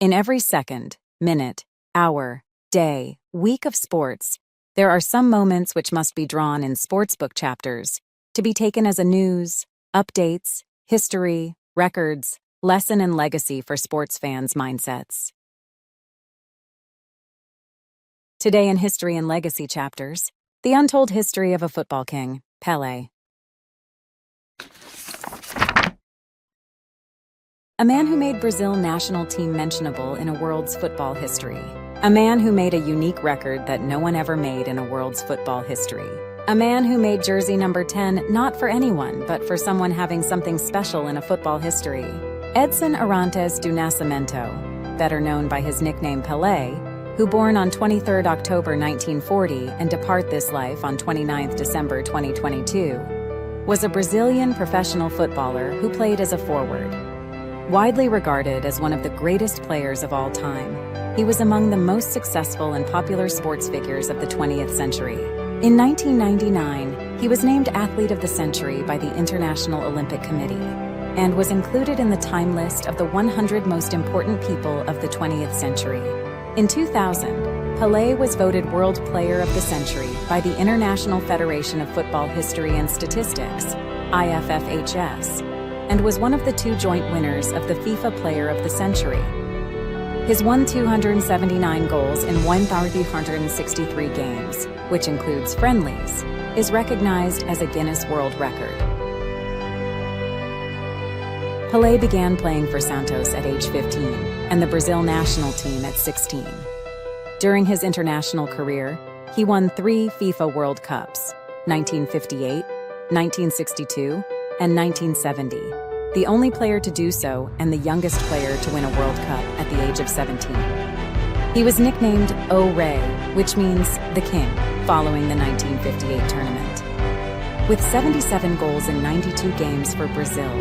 In every second, minute, hour, day, week of sports, there are some moments which must be drawn in sportsbook chapters, to be taken as a news, updates, history, records, lesson and legacy for sports fans' mindsets. Today in History and Legacy chapters, the untold history of a football king, Pelé. A man who made Brazil national team mentionable in a world's football history. A man who made a unique record that no one ever made in a world's football history. A man who made jersey number 10 not for anyone, but for someone having something special in a football history. Edson Arantes do Nascimento, better known by his nickname Pelé, who born on 23 October 1940 and depart this life on 29 December 2022, was a Brazilian professional footballer who played as a forward. Widely regarded as one of the greatest players of all time, he was among the most successful and popular sports figures of the 20th century. In 1999, he was named Athlete of the Century by the International Olympic Committee and was included in the Time list of the 100 most important people of the 20th century. In 2000, Pelé was voted World Player of the Century by the International Federation of Football History and Statistics, IFFHS, and was one of the two joint winners of the FIFA Player of the Century. His 279 goals in 1,363 games, which includes friendlies, is recognized as a Guinness World Record. Pelé began playing for Santos at age 15 and the Brazil national team at 16. During his international career, he won 3 FIFA World Cups, 1958, 1962, and 1970, the only player to do so and the youngest player to win a World Cup at the age of 17. He was nicknamed O Rei, which means the King, following the 1958 tournament. With 77 goals in 92 games for Brazil,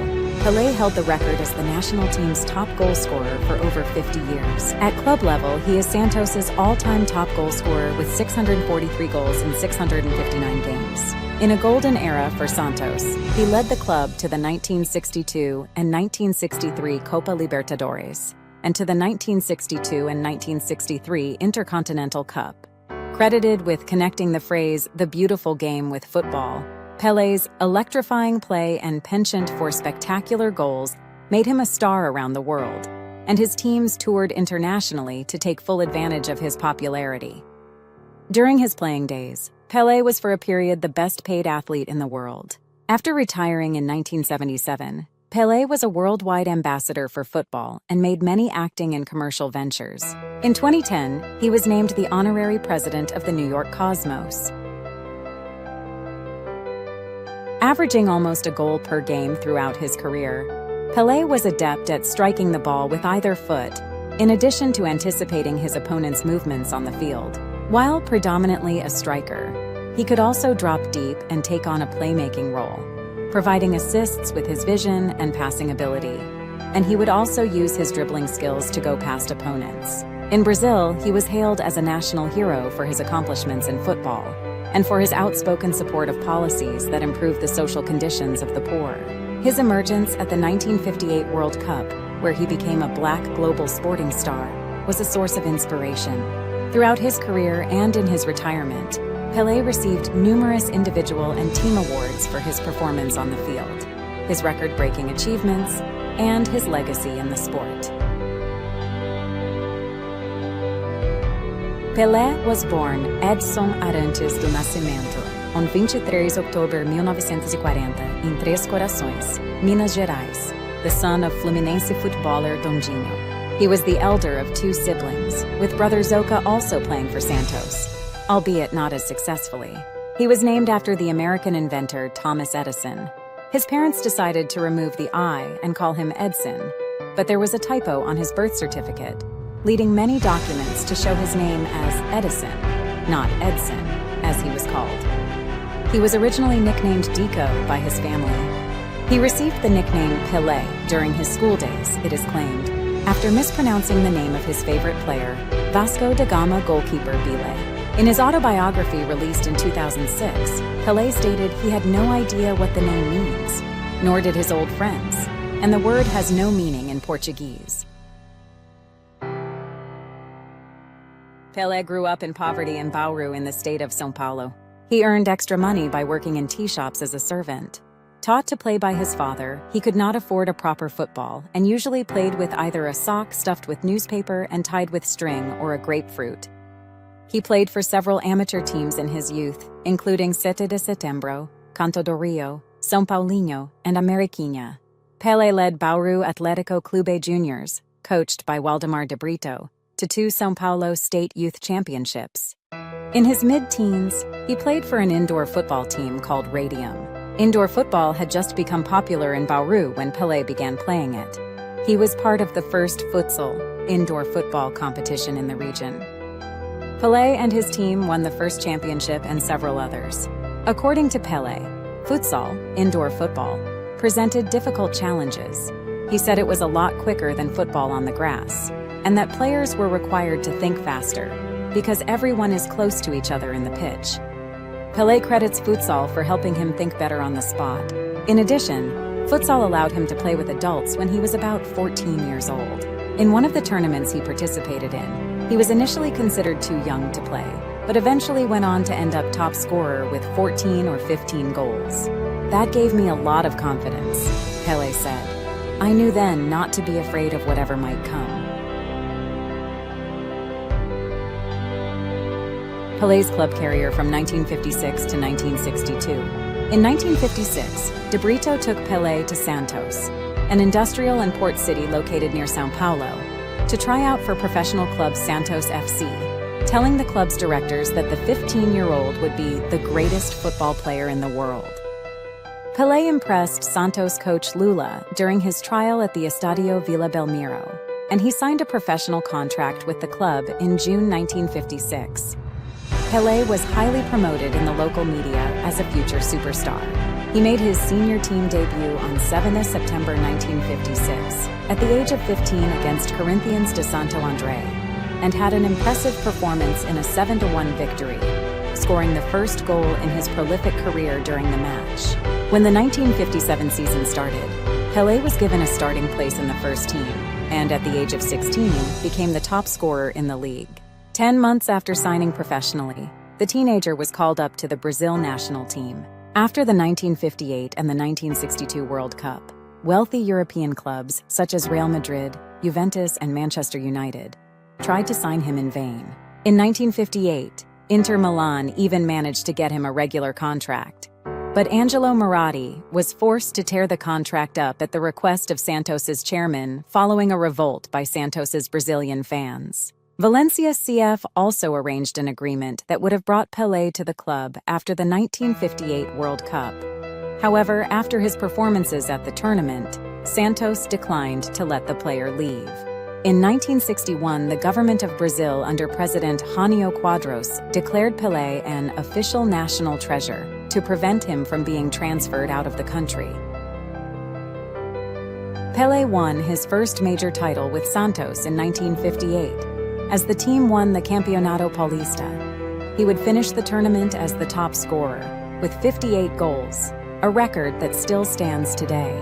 Pelé held the record as the national team's top goal scorer for over 50 years. At club level, he is Santos's all-time top goal scorer with 643 goals in 659 games. In a golden era for Santos, he led the club to the 1962 and 1963 Copa Libertadores, and to the 1962 and 1963 Intercontinental Cup. Credited with connecting the phrase, "the beautiful game" with football, Pelé's electrifying play and penchant for spectacular goals made him a star around the world, and his teams toured internationally to take full advantage of his popularity. During his playing days, Pelé was for a period the best-paid athlete in the world. After retiring in 1977, Pelé was a worldwide ambassador for football and made many acting and commercial ventures. In 2010, he was named the honorary president of the New York Cosmos. Averaging almost a goal per game throughout his career, Pelé was adept at striking the ball with either foot, in addition to anticipating his opponent's movements on the field. While predominantly a striker, he could also drop deep and take on a playmaking role, providing assists with his vision and passing ability, and he would also use his dribbling skills to go past opponents. In Brazil, he was hailed as a national hero for his accomplishments in football, and for his outspoken support of policies that improved the social conditions of the poor. His emergence at the 1958 World Cup, where he became a black global sporting star, was a source of inspiration. Throughout his career and in his retirement, Pelé received numerous individual and team awards for his performance on the field, his record-breaking achievements, and his legacy in the sport. Pelé was born Edson Arantes do Nascimento on 23 October 1940 em Três Corações, Minas Gerais, the son of Fluminense footballer Dondinho. He was the elder of 2 siblings, with brother Zoca also playing for Santos, albeit not as successfully. He was named after the American inventor Thomas Edison. His parents decided to remove the I and call him Edson, but there was a typo on his birth certificate, leading many documents to show his name as Edison, not Edson, as he was called. He was originally nicknamed Deco by his family. He received the nickname Pelé during his school days, it is claimed, after mispronouncing the name of his favorite player, Vasco da Gama goalkeeper Pelé. In his autobiography released in 2006, Pelé stated he had no idea what the name means, nor did his old friends, and the word has no meaning in Portuguese. Pelé grew up in poverty in Bauru in the state of São Paulo. He earned extra money by working in tea shops as a servant. Taught to play by his father, he could not afford a proper football and usually played with either a sock stuffed with newspaper and tied with string or a grapefruit. He played for several amateur teams in his youth, including Sete de Setembro, Canto do Rio, São Paulinho, and Ameriquinha. Pelé led Bauru Atlético Clube Juniors, coached by Waldemar de Brito, to 2 São Paulo State Youth Championships. In his mid-teens, he played for an indoor football team called Radium. Indoor football had just become popular in Bauru when Pelé began playing it. He was part of the first futsal, indoor football competition in the region. Pelé and his team won the first championship and several others. According to Pelé, futsal, indoor football, presented difficult challenges. He said it was a lot quicker than football on the grass, and that players were required to think faster, because everyone is close to each other in the pitch. Pelé credits futsal for helping him think better on the spot. In addition, futsal allowed him to play with adults when he was about 14 years old. In one of the tournaments he participated in, he was initially considered too young to play, but eventually went on to end up top scorer with 14 or 15 goals. "That gave me a lot of confidence," Pelé said. "I knew then not to be afraid of whatever might come." Pelé's club career from 1956 to 1962. In 1956, De Brito took Pelé to Santos, an industrial and port city located near São Paulo, to try out for professional club Santos FC, telling the club's directors that the 15-year-old would be the greatest football player in the world. Pelé impressed Santos coach Lula during his trial at the Estadio Vila Belmiro, and he signed a professional contract with the club in June 1956. Pelé was highly promoted in the local media as a future superstar. He made his senior team debut on 7 September 1956, at the age of 15 against Corinthians de Santo André, and had an impressive performance in a 7-1 victory, scoring the first goal in his prolific career during the match. When the 1957 season started, Pelé was given a starting place in the first team, and at the age of 16, became the top scorer in the league. 10 months after signing professionally, the teenager was called up to the Brazil national team. After the 1958 and the 1962 World Cup, wealthy European clubs such as Real Madrid, Juventus, and Manchester United tried to sign him in vain. In 1958, Inter Milan even managed to get him a regular contract. But Angelo Moratti was forced to tear the contract up at the request of Santos's chairman following a revolt by Santos's Brazilian fans. Valencia CF also arranged an agreement that would have brought Pelé to the club after the 1958 World Cup. However, after his performances at the tournament, Santos declined to let the player leave. In 1961, the government of Brazil under President Jânio Quadros declared Pelé an official national treasure to prevent him from being transferred out of the country. Pelé won his first major title with Santos in 1958. As the team won the Campeonato Paulista, he would finish the tournament as the top scorer, with 58 goals, a record that still stands today.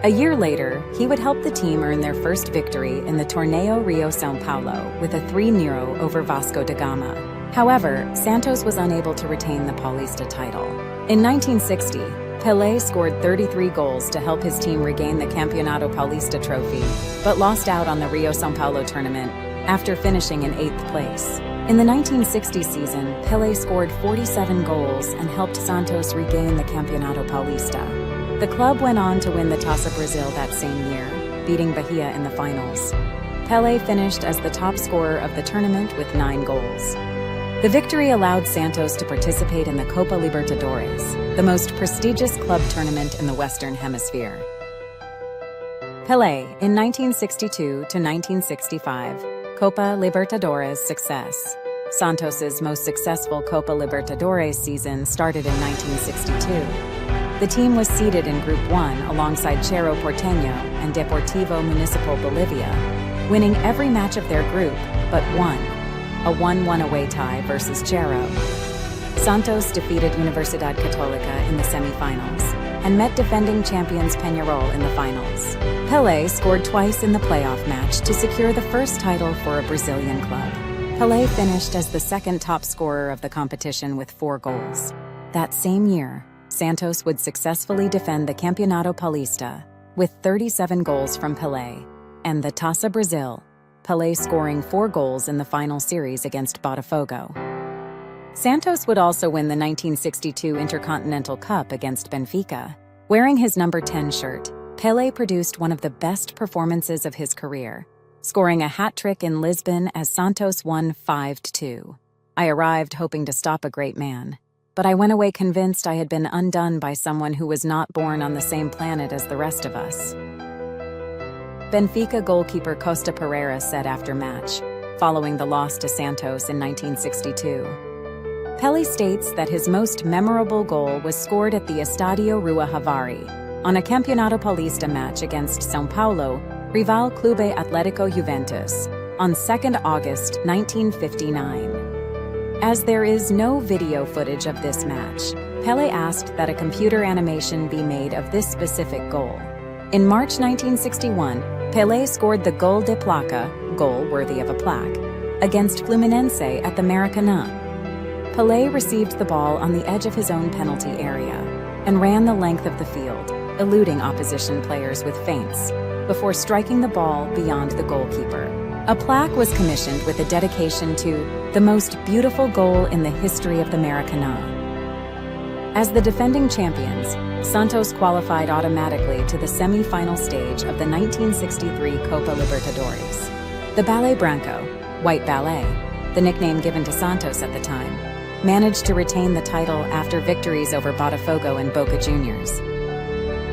A year later, he would help the team earn their first victory in the Torneo Rio São Paulo with a 3-0 over Vasco da Gama. However, Santos was unable to retain the Paulista title. In 1960, Pelé scored 33 goals to help his team regain the Campeonato Paulista trophy, but lost out on the Rio São Paulo tournament after finishing in 8th place. In the 1960 season, Pelé scored 47 goals and helped Santos regain the Campeonato Paulista. The club went on to win the Taça Brazil that same year, beating Bahia in the finals. Pelé finished as the top scorer of the tournament with 9 goals. The victory allowed Santos to participate in the Copa Libertadores, the most prestigious club tournament in the Western Hemisphere. Pelé, in 1962 to 1965, Copa Libertadores success. Santos's most successful Copa Libertadores season started in 1962. The team was seeded in Group 1 alongside Cerro Porteño and Deportivo Municipal Bolivia, winning every match of their group but one, a 1-1 away tie versus Cerro. Santos defeated Universidad Católica in the semifinals and met defending champions Peñarol in the finals. Pelé scored twice in the playoff match to secure the first title for a Brazilian club. Pelé finished as the second top scorer of the competition with 4 goals. That same year, Santos would successfully defend the Campeonato Paulista, with 37 goals from Pelé, and the Taça Brazil, Pelé scoring 4 goals in the final series against Botafogo. Santos would also win the 1962 Intercontinental Cup against Benfica. Wearing his number 10 shirt, Pelé produced one of the best performances of his career, scoring a hat-trick in Lisbon as Santos won 5-2. I arrived hoping to stop a great man, but I went away convinced I had been undone by someone who was not born on the same planet as the rest of us. Benfica goalkeeper Costa Pereira said after match, following the loss to Santos in 1962. Pelé states that his most memorable goal was scored at the Estadio Rua Javari, on a Campeonato Paulista match against São Paulo, rival Clube Atlético Juventus, on 2 August 1959. As there is no video footage of this match, Pelé asked that a computer animation be made of this specific goal. In March 1961, Pelé scored the Gol de Placa, goal worthy of a plaque, against Fluminense at the Maracanã. Pelé received the ball on the edge of his own penalty area and ran the length of the field, eluding opposition players with feints, before striking the ball beyond the goalkeeper. A plaque was commissioned with a dedication to the most beautiful goal in the history of the Maracanã. As the defending champions, Santos qualified automatically to the semi-final stage of the 1963 Copa Libertadores. The Ballet Branco, White Ballet, the nickname given to Santos at the time, managed to retain the title after victories over Botafogo and Boca Juniors.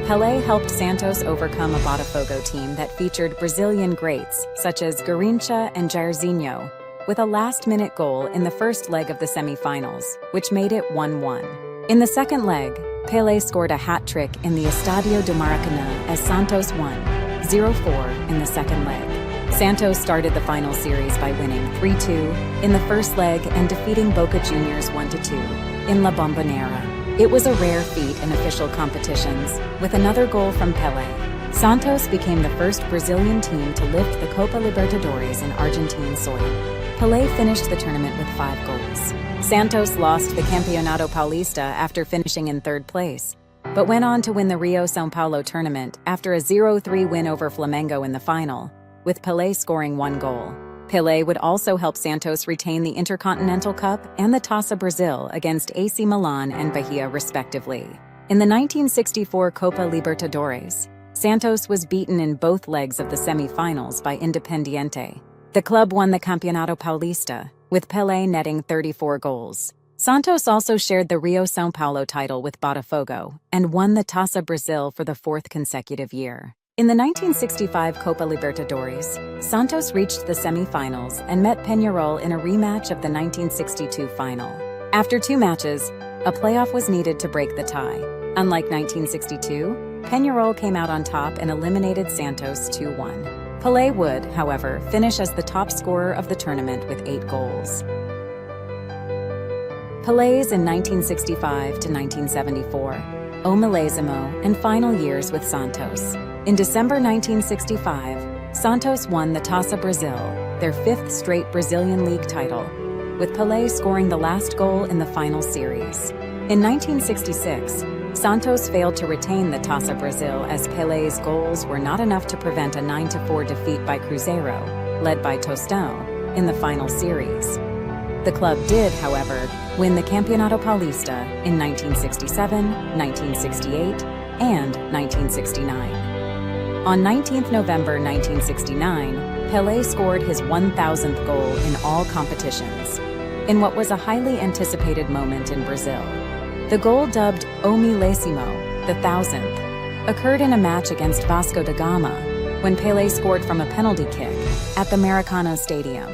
Pelé helped Santos overcome a Botafogo team that featured Brazilian greats such as Garrincha and Jairzinho, with a last-minute goal in the first leg of the semi-finals, which made it 1-1. In the second leg, Pelé scored a hat-trick in the Estadio do Maracanã as Santos won 0-4 in the second leg. Santos started the final series by winning 3-2 in the first leg and defeating Boca Juniors 1-2 in La Bombonera. It was a rare feat in official competitions, with another goal from Pelé. Santos became the first Brazilian team to lift the Copa Libertadores in Argentine soil. Pelé finished the tournament with 5 goals. Santos lost the Campeonato Paulista after finishing in 3rd place, but went on to win the Rio-São Paulo tournament after a 0-3 win over Flamengo in the final, with Pelé scoring 1 goal. Pelé would also help Santos retain the Intercontinental Cup and the Taça Brazil against AC Milan and Bahia respectively. In the 1964 Copa Libertadores, Santos was beaten in both legs of the semi-finals by Independiente. The club won the Campeonato Paulista, with Pelé netting 34 goals. Santos also shared the Rio-São Paulo title with Botafogo and won the Taça Brazil for the 4th consecutive year. In the 1965 Copa Libertadores, Santos reached the semi-finals and met Peñarol in a rematch of the 1962 final. After 2 matches, a playoff was needed to break the tie. Unlike 1962, Peñarol came out on top and eliminated Santos 2-1. Pelé would, however, finish as the top scorer of the tournament with 8 goals. Pelé's in 1965 to 1974, O Milésimo, and final years with Santos. In December 1965, Santos won the Taça Brazil, their 5th straight Brazilian League title, with Pelé scoring the last goal in the final series. In 1966, Santos failed to retain the Taça Brazil as Pelé's goals were not enough to prevent a 9-4 defeat by Cruzeiro, led by Tostão, in the final series. The club did, however, win the Campeonato Paulista in 1967, 1968, and 1969. On 19 November 1969, Pelé scored his 1,000th goal in all competitions, in what was a highly anticipated moment in Brazil. The goal, dubbed O Milésimo, the 1,000th, occurred in a match against Vasco da Gama, when Pelé scored from a penalty kick at the Maracanã Stadium.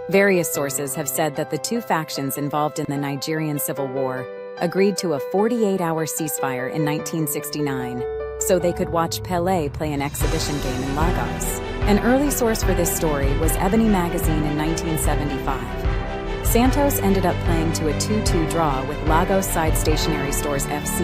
Various sources have said that the 2 factions involved in the Nigerian Civil War agreed to a 48-hour ceasefire in 1969 so they could watch Pelé play an exhibition game in Lagos. An early source for this story was Ebony magazine in 1975. Santos ended up playing to a 2-2 draw with Lagos side Stationery Stores FC,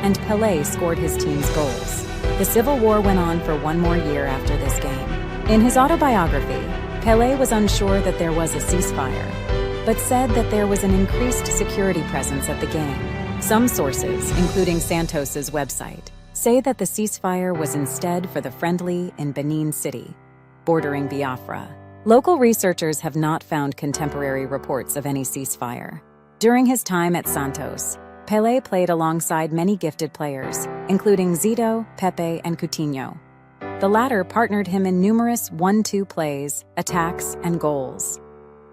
and Pelé scored his team's goals. The Civil War went on for 1 more year after this game. In his autobiography, Pelé was unsure that there was a ceasefire, but said that there was an increased security presence at the game. Some sources, including Santos's website, say that the ceasefire was instead for the friendly in Benin City, bordering Biafra. Local researchers have not found contemporary reports of any ceasefire. During his time at Santos, Pelé played alongside many gifted players, including Zito, Pepe, and Coutinho. The latter partnered him in numerous 1-2 plays, attacks, and goals.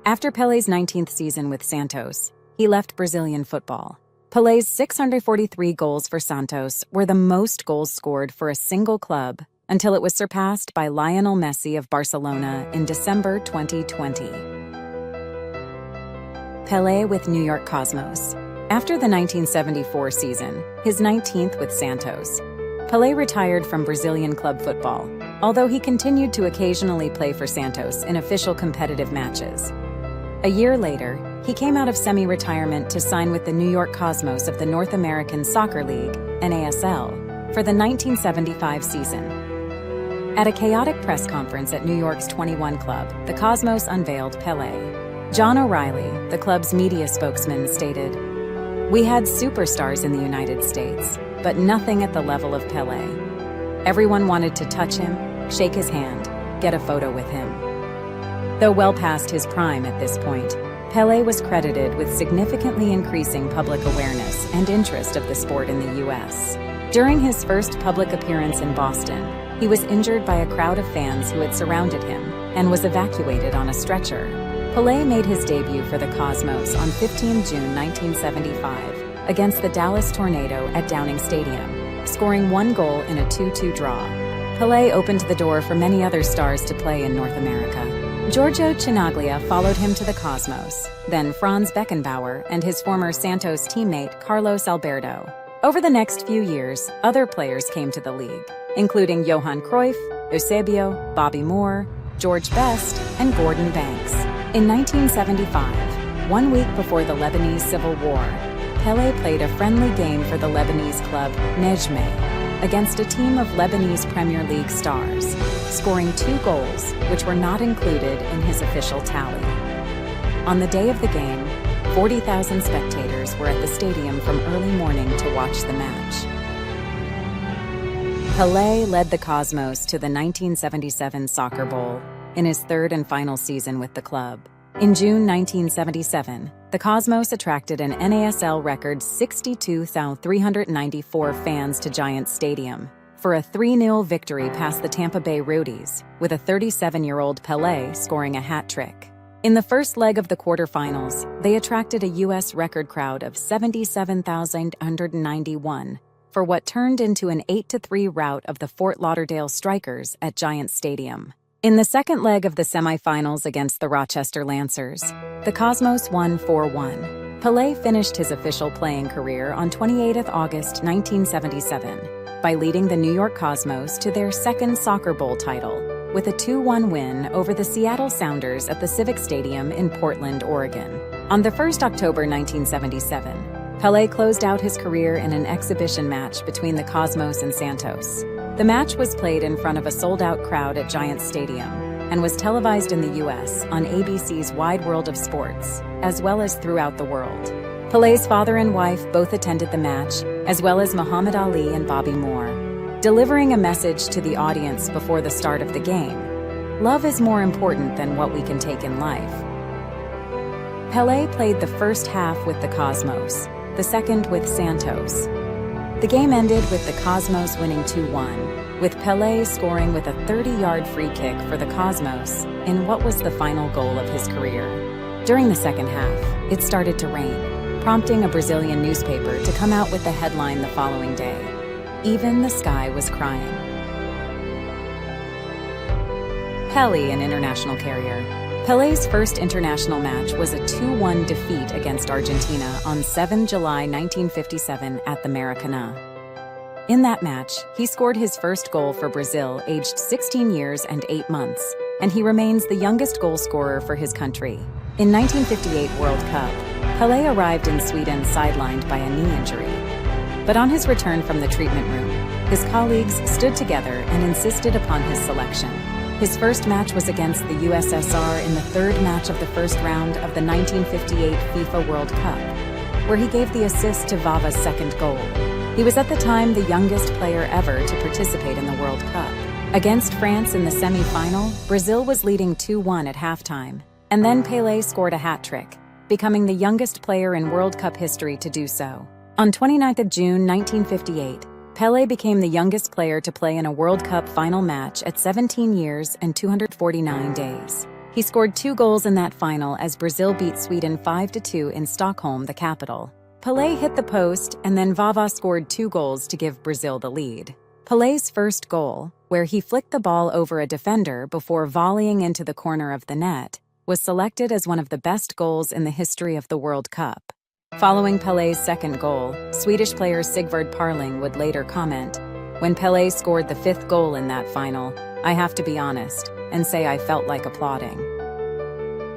After Pelé's 19th season with Santos, he left Brazilian football. Pelé's 643 goals for Santos were the most goals scored for a single club until it was surpassed by Lionel Messi of Barcelona in December 2020. Pelé with New York Cosmos. After the 1974 season, his 19th with Santos, Pelé retired from Brazilian club football, although he continued to occasionally play for Santos in official competitive matches. A year later, he came out of semi-retirement to sign with the New York Cosmos of the North American Soccer League, NASL, for the 1975 season. At a chaotic press conference at New York's 21 Club, the Cosmos unveiled Pelé. John O'Reilly, the club's media spokesman, stated, "We had superstars in the United States, but nothing at the level of Pelé. Everyone wanted to touch him, shake his hand, get a photo with him." Though well past his prime at this point, Pelé was credited with significantly increasing public awareness and interest of the sport in the U.S. During his first public appearance in Boston, he was injured by a crowd of fans who had surrounded him and was evacuated on a stretcher. Pelé made his debut for the Cosmos on 15 June 1975 against the Dallas Tornado at Downing Stadium, scoring 1 goal in a 2-2 draw. Pelé opened the door for many other stars to play in North America. Giorgio Chinaglia followed him to the Cosmos, then Franz Beckenbauer and his former Santos teammate Carlos Alberto. Over the next few years, other players came to the league, including Johan Cruyff, Eusebio, Bobby Moore, George Best, and Gordon Banks. In 1975, 1 week before the Lebanese Civil War, Pelé played a friendly game for the Lebanese club Nejmeh against a team of Lebanese Premier League stars, scoring 2 goals, which were not included in his official tally. On the day of the game, 40,000 spectators were at the stadium from early morning to watch the match. Pelé led the Cosmos to the 1977 Soccer Bowl in his 3rd and final season with the club. In June 1977, the Cosmos attracted an NASL record 62,394 fans to Giants Stadium for a 3-0 victory past the Tampa Bay Rowdies, with a 37-year-old Pelé scoring a hat trick. In the first leg of the quarterfinals, they attracted a U.S. record crowd of 77,191 for what turned into an 8-3 rout of the Fort Lauderdale Strikers at Giants Stadium. In the second leg of the semifinals against the Rochester Lancers, the Cosmos won 4-1. Pelé finished his official playing career on 28 August 1977 by leading the New York Cosmos to their 2nd Soccer Bowl title, with a 2-1 win over the Seattle Sounders at the Civic Stadium in Portland, Oregon. On the 1st October 1977, Pelé closed out his career in an exhibition match between the Cosmos and Santos. The match was played in front of a sold-out crowd at Giants Stadium and was televised in the U.S. on ABC's Wide World of Sports, as well as throughout the world. Pelé's father and wife both attended the match, as well as Muhammad Ali and Bobby Moore, delivering a message to the audience before the start of the game: "Love is more important than what we can take in life." Pelé played the first half with the Cosmos, the second with Santos. The game ended with the Cosmos winning 2-1, with Pelé scoring with a 30-yard free kick for the Cosmos in what was the final goal of his career. During the second half, it started to rain, prompting a Brazilian newspaper to come out with the headline the following day: "Even the sky was crying." Pelé, an international carrier. Pelé's first international match was a 2-1 defeat against Argentina on 7 July 1957 at the Maracanã. In that match, he scored his first goal for Brazil aged 16 years and 8 months, and he remains the youngest goal scorer for his country. In 1958 World Cup, Pelé arrived in Sweden sidelined by a knee injury. But on his return from the treatment room, his colleagues stood together and insisted upon his selection. His first match was against the USSR in the third match of the first round of the 1958 FIFA World Cup, where he gave the assist to Vava's second goal. He was at the time the youngest player ever to participate in the World Cup. Against France in the semi-final, Brazil was leading 2-1 at halftime, and then Pelé scored a hat-trick, becoming the youngest player in World Cup history to do so. On 29th of June 1958, Pelé became the youngest player to play in a World Cup final match at 17 years and 249 days. He scored 2 goals in that final as Brazil beat Sweden 5-2 in Stockholm, the capital. Pelé hit the post, and then Vava scored 2 goals to give Brazil the lead. Pelé's first goal, where he flicked the ball over a defender before volleying into the corner of the net, was selected as one of the best goals in the history of the World Cup. Following Pelé's second goal, Swedish player Sigvard Parling would later comment, "When Pelé scored the 5th goal in that final, I have to be honest and say I felt like applauding."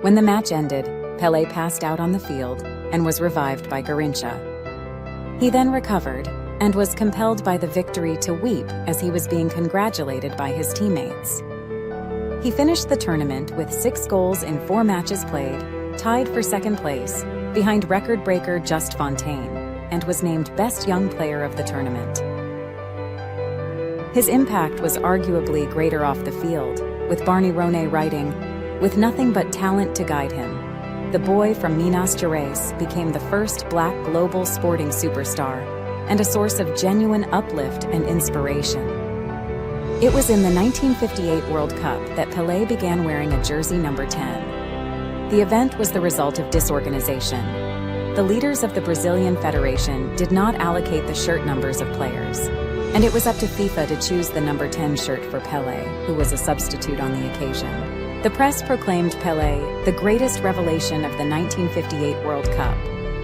When the match ended, Pelé passed out on the field and was revived by Garrincha. He then recovered and was compelled by the victory to weep as he was being congratulated by his teammates. He finished the tournament with 6 goals in 4 matches played, tied for second place, behind record breaker Just Fontaine, and was named Best Young Player of the tournament. His impact was arguably greater off the field, with Barney Ronay writing, "With nothing but talent to guide him, the boy from Minas Gerais became the first black global sporting superstar and a source of genuine uplift and inspiration." It was in the 1958 World Cup that Pelé began wearing a jersey number 10. The event was the result of disorganization. The leaders of the Brazilian Federation did not allocate the shirt numbers of players, and it was up to FIFA to choose the number 10 shirt for Pelé, who was a substitute on the occasion. The press proclaimed Pelé the greatest revelation of the 1958 World Cup,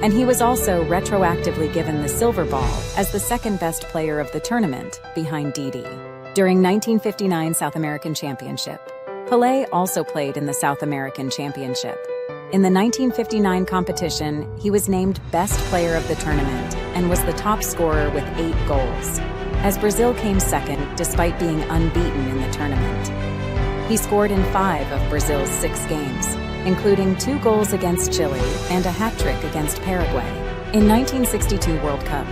and he was also retroactively given the silver ball as the second-best player of the tournament, behind Didi. During 1959 South American Championship, Pelé also played in the South American Championship. In the 1959 competition, he was named Best Player of the tournament and was the top scorer with 8 goals, as Brazil came second despite being unbeaten in the tournament. He scored in 5 of Brazil's 6 games, including 2 goals against Chile and a hat-trick against Paraguay. In 1962 World Cup.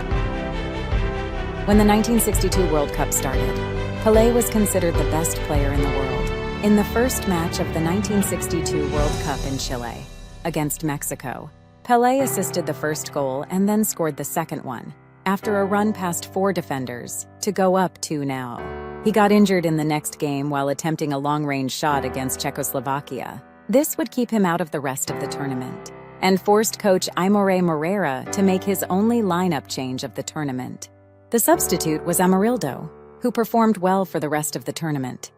When the 1962 World Cup started, Pelé was considered the best player in the world. In the first match of the 1962 World Cup in Chile, against Mexico, Pelé assisted the first goal and then scored the second one, after a run past 4 defenders, to go up 2-0. He got injured in the next game while attempting a long-range shot against Czechoslovakia. This would keep him out of the rest of the tournament, and forced coach Aimoré Moreira to make his only lineup change of the tournament. The substitute was Amarildo, who performed well for the rest of the tournament.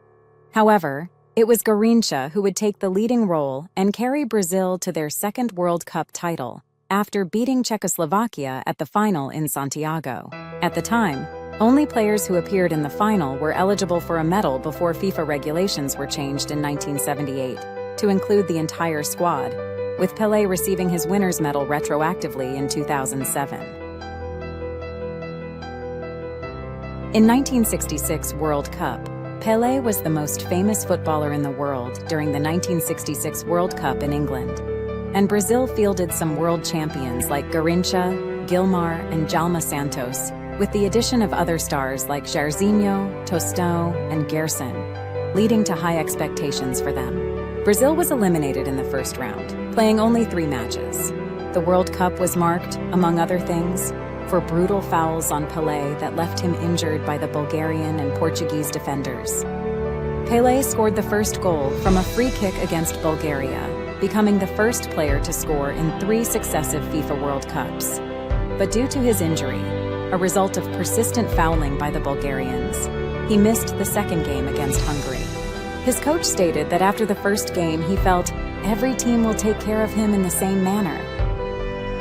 However, it was Garrincha who would take the leading role and carry Brazil to their second World Cup title, after beating Czechoslovakia at the final in Santiago. At the time, only players who appeared in the final were eligible for a medal before FIFA regulations were changed in 1978 to include the entire squad, with Pelé receiving his winner's medal retroactively in 2007. In 1966 World Cup, Pelé was the most famous footballer in the world during the 1966 World Cup in England, and Brazil fielded some world champions like Garrincha, Gilmar, and Jalma Santos, with the addition of other stars like Jairzinho, Tostão, and Gerson, leading to high expectations for them. Brazil was eliminated in the first round, playing only 3 matches. The World Cup was marked, among other things, for brutal fouls on Pelé that left him injured by the Bulgarian and Portuguese defenders. Pelé scored the first goal from a free kick against Bulgaria, becoming the first player to score in 3 successive FIFA World Cups. But due to his injury, a result of persistent fouling by the Bulgarians, he missed the second game against Hungary. His coach stated that after the first game he felt, "Every team will take care of him in the same manner."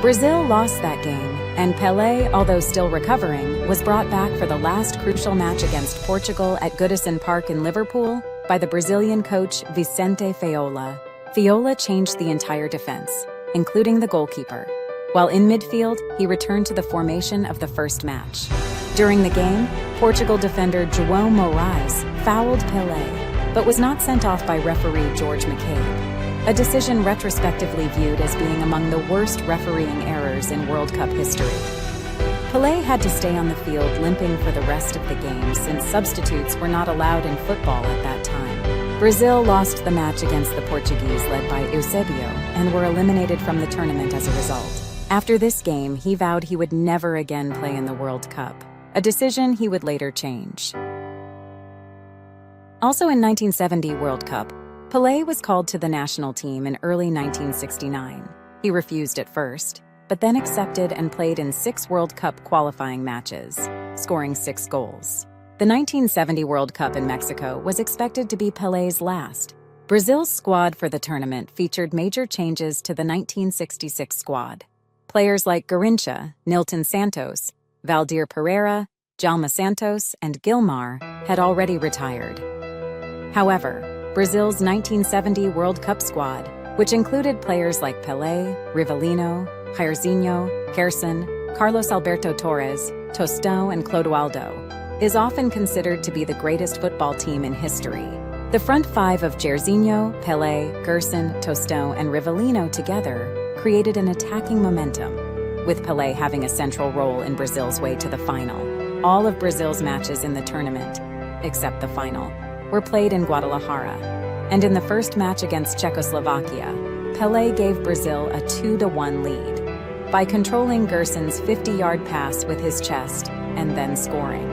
Brazil lost that game, and Pelé, although still recovering, was brought back for the last crucial match against Portugal at Goodison Park in Liverpool by the Brazilian coach Vicente Feola. Feola changed the entire defense, including the goalkeeper. While in midfield, he returned to the formation of the first match. During the game, Portugal defender João Moraes fouled Pelé, but was not sent off by referee George McCabe, a decision retrospectively viewed as being among the worst refereeing errors in World Cup history. Pelé had to stay on the field limping for the rest of the game since substitutes were not allowed in football at that time. Brazil lost the match against the Portuguese led by Eusebio and were eliminated from the tournament as a result. After this game, he vowed he would never again play in the World Cup, a decision he would later change. Also in 1970 World Cup, Pelé was called to the national team in early 1969. He refused at first, but then accepted and played in 6 World Cup qualifying matches, scoring 6 goals. The 1970 World Cup in Mexico was expected to be Pelé's last. Brazil's squad for the tournament featured major changes to the 1966 squad. Players like Garrincha, Nilton Santos, Valdir Pereira, Djalma Santos, and Gilmar had already retired. However, Brazil's 1970 World Cup squad, which included players like Pelé, Rivellino, Jairzinho, Gerson, Carlos Alberto Torres, Tostão, and Clodoaldo, is often considered to be the greatest football team in history. The front 5 of Jairzinho, Pelé, Gerson, Tostão, and Rivellino together created an attacking momentum, with Pelé having a central role in Brazil's way to the final. All of Brazil's matches in the tournament, except the final, were played in Guadalajara, and in the first match against Czechoslovakia, Pelé gave Brazil a 2-1 lead by controlling Gerson's 50-yard pass with his chest and then scoring.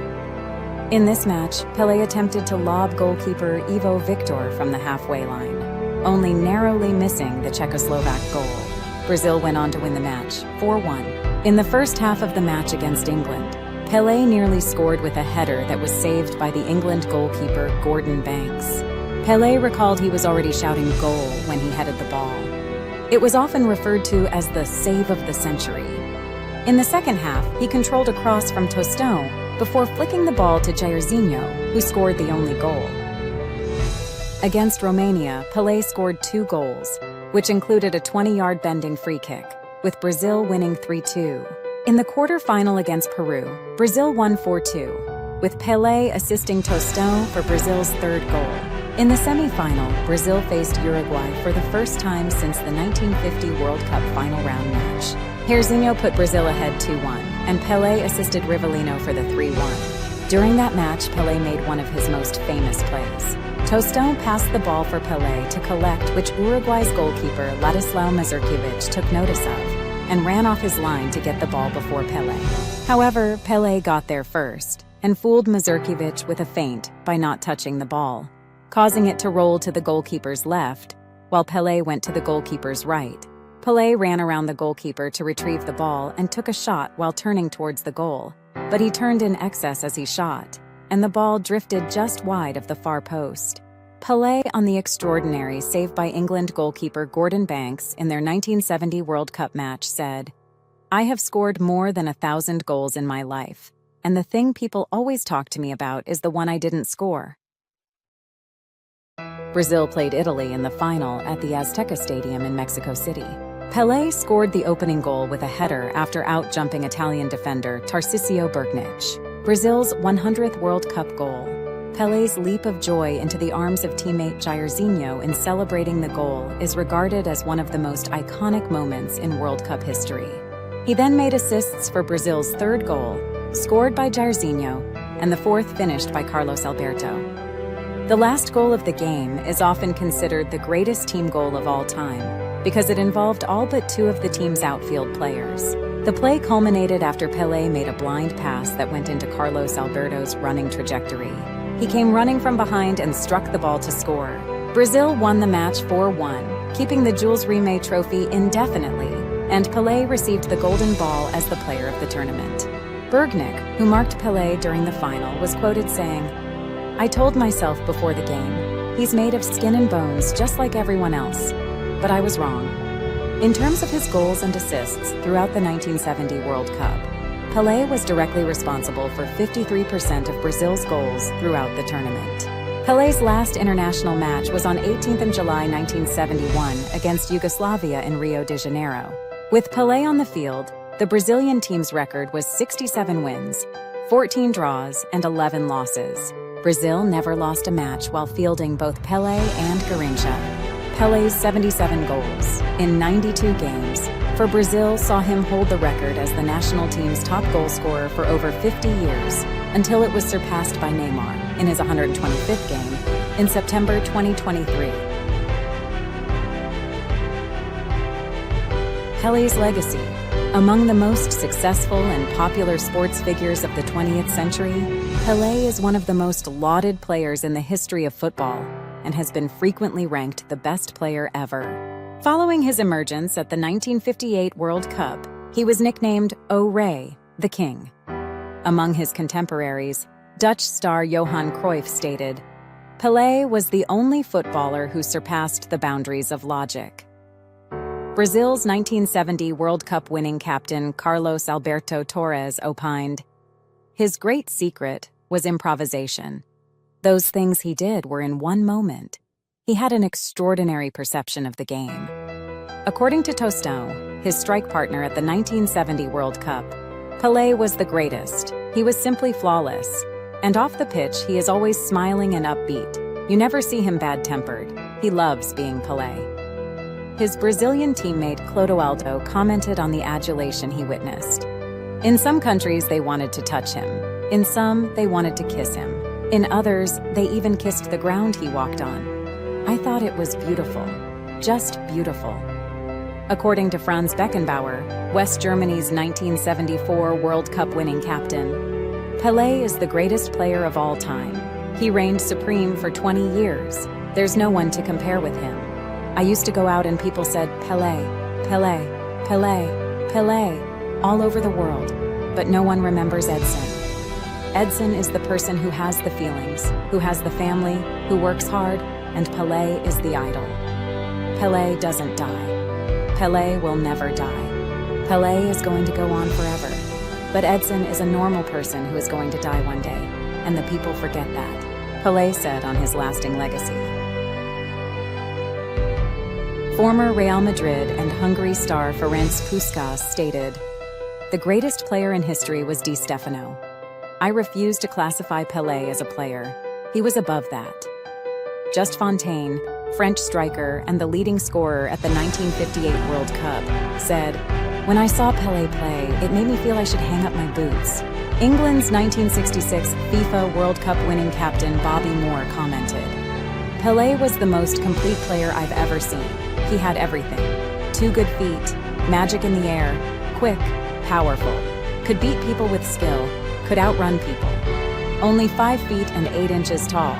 In this match, Pelé attempted to lob goalkeeper Ivo Victor from the halfway line, only narrowly missing the Czechoslovak goal. Brazil went on to win the match, 4-1. In the first half of the match against England, Pelé nearly scored with a header that was saved by the England goalkeeper Gordon Banks. Pelé recalled he was already shouting goal when he headed the ball. It was often referred to as the save of the century. In the second half, he controlled a cross from Tostão before flicking the ball to Jairzinho, who scored the only goal. Against Romania, Pelé scored 2 goals, which included a 20-yard bending free kick, with Brazil winning 3-2. In the quarter-final against Peru, Brazil won 4-2, with Pelé assisting Tostão for Brazil's 3rd goal. In the semi-final, Brazil faced Uruguay for the first time since the 1950 World Cup final round match. Jairzinho put Brazil ahead 2-1, and Pelé assisted Rivellino for the 3-1. During that match, Pelé made one of his most famous plays. Tostão passed the ball for Pelé to collect, which Uruguay's goalkeeper Ladislau Mazurkiewicz took notice of, and ran off his line to get the ball before Pelé. However, Pelé got there first and fooled Mazurkiewicz with a feint by not touching the ball, causing it to roll to the goalkeeper's left, while Pelé went to the goalkeeper's right. Pelé ran around the goalkeeper to retrieve the ball and took a shot while turning towards the goal, but he turned in excess as he shot, and the ball drifted just wide of the far post. Pelé, on the extraordinary save by England goalkeeper Gordon Banks in their 1970 World Cup match, said, "I have scored more than 1,000 goals in my life, and the thing people always talk to me about is the one I didn't score." Brazil played Italy in the final at the Azteca Stadium in Mexico City. Pelé scored the opening goal with a header after out-jumping Italian defender Tarcisio Bergnic. Brazil's 100th World Cup goal. Pelé's leap of joy into the arms of teammate Jairzinho in celebrating the goal is regarded as one of the most iconic moments in World Cup history. He then made assists for Brazil's 3rd goal, scored by Jairzinho, and the 4th finished by Carlos Alberto. The last goal of the game is often considered the greatest team goal of all time because it involved all but 2 of the team's outfield players. The play culminated after Pelé made a blind pass that went into Carlos Alberto's running trajectory. He came running from behind and struck the ball to score. Brazil won the match 4-1, keeping the Jules Rimet trophy indefinitely, and Pelé received the golden ball as the player of the tournament. Bergnic, who marked Pelé during the final, was quoted saying, "I told myself before the game, he's made of skin and bones just like everyone else, but I was wrong." In terms of his goals and assists throughout the 1970 World Cup, Pelé was directly responsible for 53% of Brazil's goals throughout the tournament. Pelé's last international match was on 18th July 1971 against Yugoslavia in Rio de Janeiro. With Pelé on the field, the Brazilian team's record was 67 wins, 14 draws, and 11 losses. Brazil never lost a match while fielding both Pelé and Garrincha. Pelé's 77 goals in 92 games for Brazil saw him hold the record as the national team's top goal scorer for over 50 years, until it was surpassed by Neymar in his 125th game in September 2023. Pelé's legacy. Among the most successful and popular sports figures of the 20th century, Pelé is one of the most lauded players in the history of football and has been frequently ranked the best player ever. Following his emergence at the 1958 World Cup, he was nicknamed O Rei, the King. Among his contemporaries, Dutch star Johan Cruyff stated, "Pelé was the only footballer who surpassed the boundaries of logic." Brazil's 1970 World Cup winning captain Carlos Alberto Torres opined, "His great secret was improvisation. Those things he did were in one moment. He had an extraordinary perception of the game." According to Tostão, his strike partner at the 1970 World Cup, Pelé was the greatest. He was simply flawless. And off the pitch, he is always smiling and upbeat. You never see him bad-tempered. He loves being Pelé. His Brazilian teammate Clodoaldo commented on the adulation he witnessed. In some countries, they wanted to touch him. In some, they wanted to kiss him. In others, they even kissed the ground he walked on. I thought it was beautiful. Just beautiful. According to Franz Beckenbauer, West Germany's 1974 World Cup winning captain, Pelé is the greatest player of all time. He reigned supreme for 20 years. There's no one to compare with him. I used to go out and people said, "Pelé, Pelé, Pelé, Pelé," all over the world, but no one remembers Edson. Edson is the person who has the feelings, who has the family, who works hard, and Pelé is the idol. Pelé doesn't die. Pelé will never die. Pelé is going to go on forever. But Edson is a normal person who is going to die one day, and the people forget that, Pelé said on his lasting legacy. Former Real Madrid and Hungary star Ferenc Puskás stated, "The greatest player in history was Di Stefano. I refuse to classify Pelé as a player. He was above that." Just Fontaine, French striker and the leading scorer at the 1958 World Cup, said, "When I saw Pelé play, it made me feel I should hang up my boots." England's 1966 FIFA World Cup winning captain Bobby Moore commented, "Pelé was the most complete player I've ever seen. He had everything. 2 good feet, magic in the air, quick, powerful, could beat people with skill, could outrun people. Only 5 feet and 8 inches tall,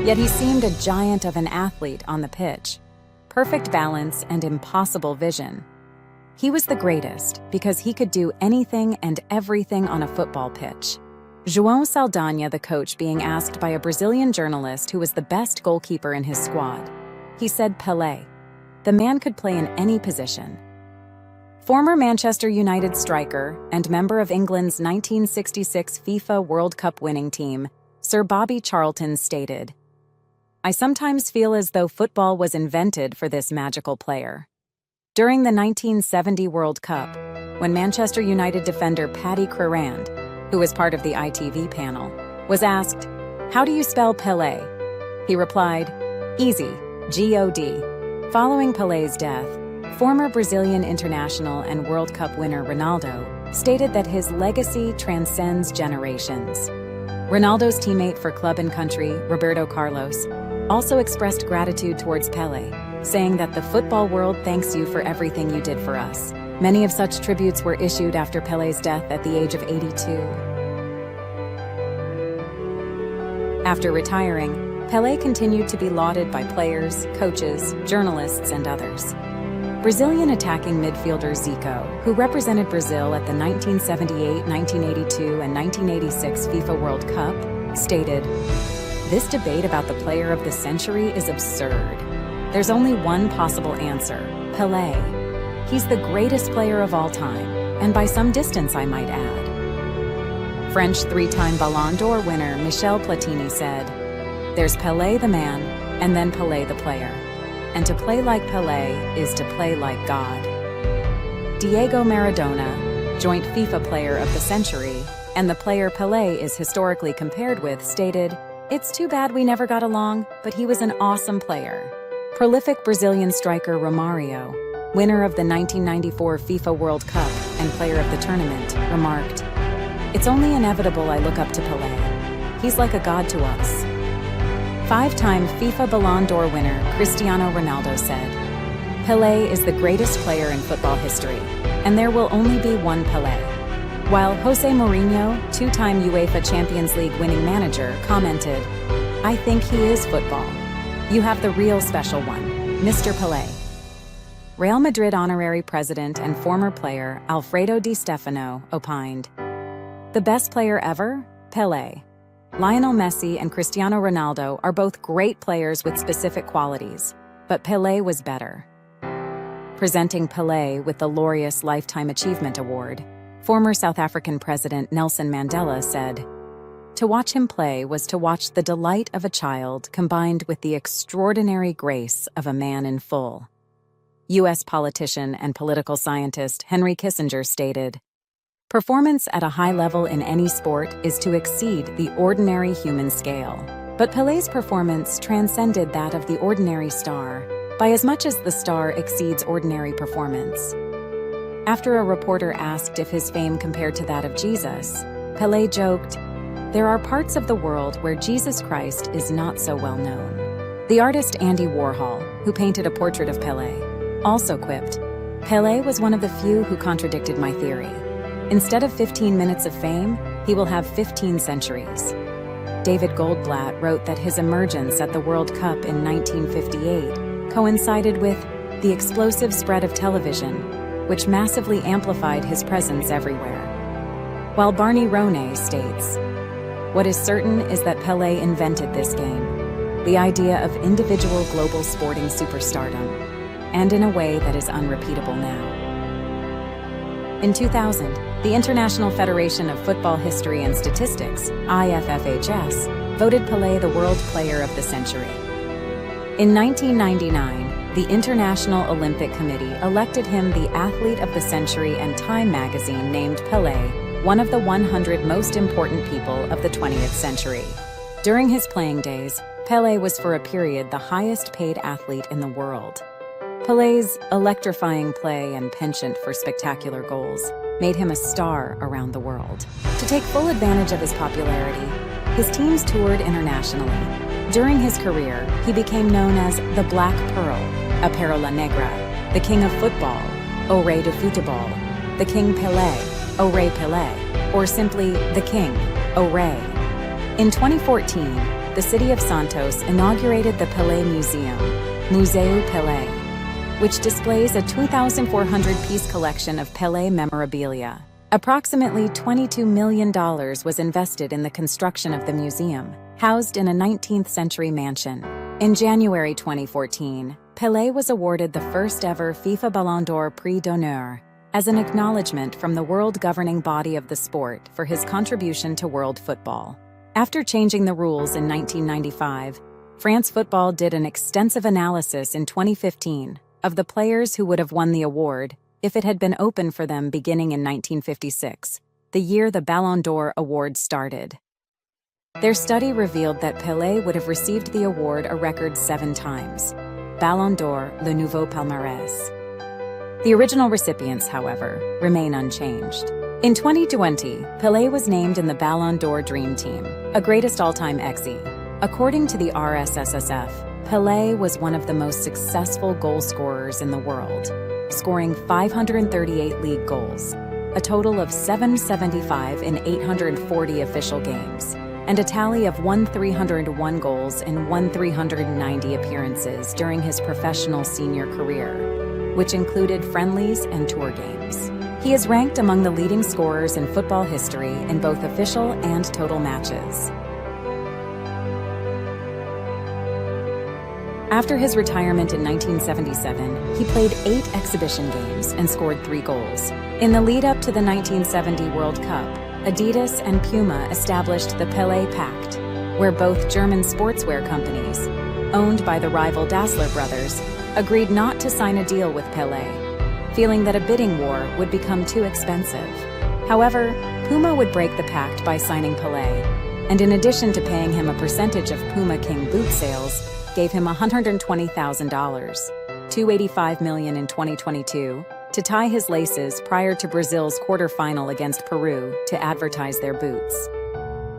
yet he seemed a giant of an athlete on the pitch. Perfect balance and impossible vision. He was the greatest because he could do anything and everything on a football pitch." João Saldanha, the coach, being asked by a Brazilian journalist who was the best goalkeeper in his squad. He said, "Pelé. The man could play in any position." Former Manchester United striker and member of England's 1966 FIFA World Cup winning team, Sir Bobby Charlton stated, "I sometimes feel as though football was invented for this magical player." During the 1970 World Cup, when Manchester United defender Paddy Crerand, who was part of the ITV panel, was asked, "How do you spell Pelé?" He replied, "Easy, G-O-D." Following Pelé's death, former Brazilian international and World Cup winner Ronaldo stated that his legacy transcends generations. Ronaldo's teammate for club and country, Roberto Carlos, also expressed gratitude towards Pelé, saying that the football world thanks you for everything you did for us. Many of such tributes were issued after Pelé's death at the age of 82. After retiring, Pelé continued to be lauded by players, coaches, journalists, and others. Brazilian attacking midfielder Zico, who represented Brazil at the 1978, 1982, and 1986 FIFA World Cup, stated, "This debate about the player of the century is absurd. There's only one possible answer, Pelé. He's the greatest player of all time, and by some distance, I might add." French 3-time Ballon d'Or winner Michel Platini said, "There's Pelé the man, and then Pelé the player. And to play like Pelé is to play like God." Diego Maradona, joint FIFA Player of the Century, and the player Pelé is historically compared with, stated, It's too bad we never got along, but he was an awesome player. Prolific Brazilian striker Romário, winner of the 1994 FIFA World Cup and player of the tournament, remarked, "It's only inevitable I look up to Pelé. He's like a god to us." Five-time FIFA Ballon d'Or winner Cristiano Ronaldo said, "Pelé is the greatest player in football history, and there will only be one Pelé." While Jose Mourinho, two-time UEFA Champions League winning manager, commented, "I think he is football. You have the real special one, Mr. Pelé." Real Madrid honorary president and former player Alfredo Di Stefano opined, "The best player ever? Pelé. Lionel Messi and Cristiano Ronaldo are both great players with specific qualities, but Pelé was better." Presenting Pelé with the Laureus Lifetime Achievement Award, former South African President Nelson Mandela said, "To watch him play was to watch the delight of a child combined with the extraordinary grace of a man in full." U.S. politician and political scientist Henry Kissinger stated, "Performance at a high level in any sport is to exceed the ordinary human scale. But Pelé's performance transcended that of the ordinary star, by as much as the star exceeds ordinary performance." After a reporter asked if his fame compared to that of Jesus, Pelé joked, "There are parts of the world where Jesus Christ is not so well known." The artist Andy Warhol, who painted a portrait of Pelé, also quipped, "Pelé was one of the few who contradicted my theory. Instead of 15 minutes of fame, he will have 15 centuries." David Goldblatt wrote that his emergence at the World Cup in 1958 coincided with the explosive spread of television, which massively amplified his presence everywhere. While Barney Ronay states, "What is certain is that Pelé invented this game, the idea of individual global sporting superstardom, and in a way that is unrepeatable now." In 2000, the International Federation of Football History and Statistics, IFFHS, voted Pelé the World Player of the Century. In 1999, the International Olympic Committee elected him the Athlete of the Century, and Time magazine named Pelé one of the 100 most important people of the 20th century. During his playing days, Pelé was for a period the highest paid athlete in the world. Pelé's electrifying play and penchant for spectacular goals made him a star around the world. To take full advantage of his popularity, his teams toured internationally. During his career, he became known as the Black Pearl, a Perola Negra, the King of Football, O Rei do Futebol, the King Pelé, O Rei Pelé, or simply the King, O Rei. In 2014, the city of Santos inaugurated the Pelé Museum, Museu Pelé, which displays a 2,400-piece collection of Pelé memorabilia. Approximately $22 million was invested in the construction of the museum, housed in a 19th-century mansion. In January 2014, Pelé was awarded the first-ever FIFA Ballon d'Or Prix d'Honneur as an acknowledgement from the world governing body of the sport for his contribution to world football. After changing the rules in 1995, France Football did an extensive analysis in 2015 of the players who would have won the award if it had been open for them beginning in 1956, the year the Ballon d'Or award started. Their study revealed that Pelé would have received the award a record 7 times. Ballon d'Or, le nouveau palmarès. The original recipients, however, remain unchanged. In 2020, Pelé was named in the Ballon d'Or Dream Team, a greatest all-time exe. According to the RSSSF, Pelé was one of the most successful goal scorers in the world, scoring 538 league goals, a total of 775 in 840 official games, and a tally of 1,301 goals in 1,390 appearances during his professional senior career, which included friendlies and tour games. He is ranked among the leading scorers in football history in both official and total matches. After his retirement in 1977, he played 8 exhibition games and scored 3 goals. In the lead-up to the 1970 World Cup, Adidas and Puma established the Pelé Pact, where both German sportswear companies, owned by the rival Dassler brothers, agreed not to sign a deal with Pelé, feeling that a bidding war would become too expensive. However, Puma would break the pact by signing Pelé, and in addition to paying him a percentage of Puma King boot sales, gave him $120,000, $285 million in 2022, to tie his laces prior to Brazil's quarterfinal against Peru to advertise their boots.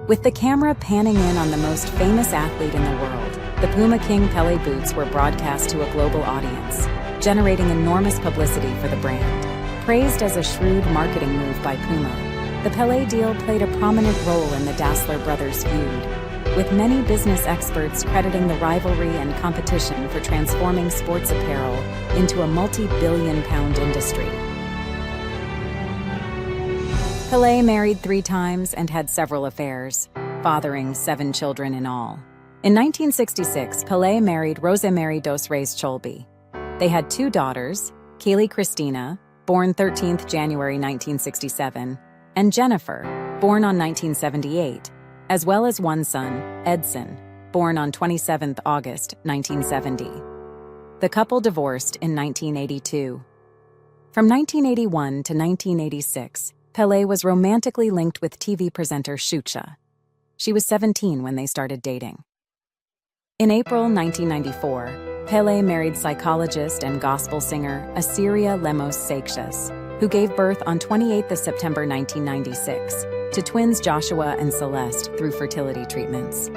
With the camera panning in on the most famous athlete in the world, the Puma King Pelé boots were broadcast to a global audience, generating enormous publicity for the brand. Praised as a shrewd marketing move by Puma, the Pelé deal played a prominent role in the Dassler brothers' feud, with many business experts crediting the rivalry and competition for transforming sports apparel into a multi-billion-pound industry. Pelé married 3 times and had several affairs, fathering 7 children in all. In 1966, Pelé married Rosemary dos Reis Cholbi. They had 2 daughters, Keely Cristina, born 13th January 1967, and Jennifer, born on 1978, as well as 1 son, Edson, born on 27th August 1970. The couple divorced in 1982. From 1981 to 1986, Pelé was romantically linked with TV presenter Xuxa. She was 17 when they started dating. In April 1994, Pelé married psychologist and gospel singer Asiria Lemos Seixas, who gave birth on 28 September 1996 to twins Joshua and Celeste through fertility treatments.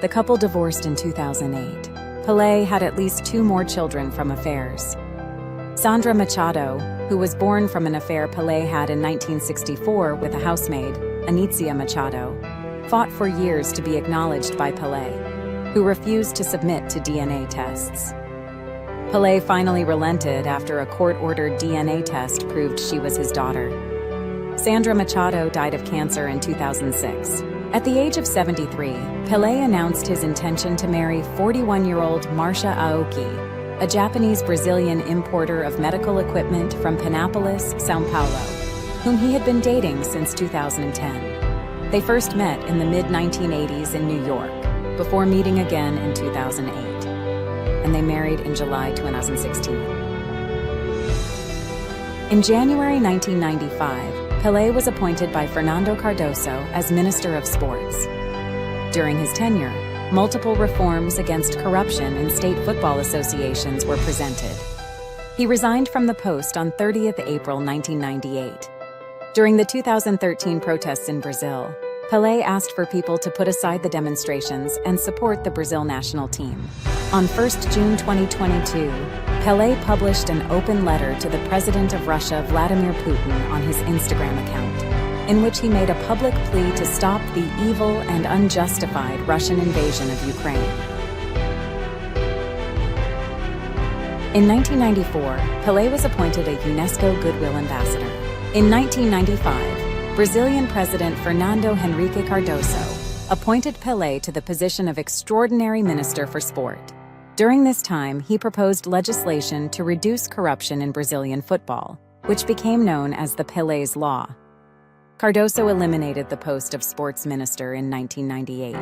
The couple divorced in 2008. Pelé had at least 2 more children from affairs. Sandra Machado, who was born from an affair Pelé had in 1964 with a housemaid, Anitzia Machado, fought for years to be acknowledged by Pelé, who refused to submit to DNA tests. Pelé finally relented after a court-ordered DNA test proved she was his daughter. Sandra Machado died of cancer in 2006. At the age of 73, Pelé announced his intention to marry 41-year-old Marcia Aoki, a Japanese-Brazilian importer of medical equipment from Penápolis, São Paulo, whom he had been dating since 2010. They first met in the mid-1980s in New York, before meeting again in 2008, and they married in July 2016. In January 1995, Pelé was appointed by Fernando Cardoso as Minister of Sports. During his tenure, multiple reforms against corruption in state football associations were presented. He resigned from the post on 30th April 1998. During the 2013 protests in Brazil, Pelé asked for people to put aside the demonstrations and support the Brazil national team. On 1 June 2022, Pelé published an open letter to the President of Russia, Vladimir Putin, on his Instagram account, in which he made a public plea to stop the evil and unjustified Russian invasion of Ukraine. In 1994, Pelé was appointed a UNESCO Goodwill Ambassador. In 1995, Brazilian President Fernando Henrique Cardoso appointed Pelé to the position of Extraordinary Minister for Sport. During this time, he proposed legislation to reduce corruption in Brazilian football, which became known as the Pelé's Law. Cardoso eliminated the post of sports minister in 1998.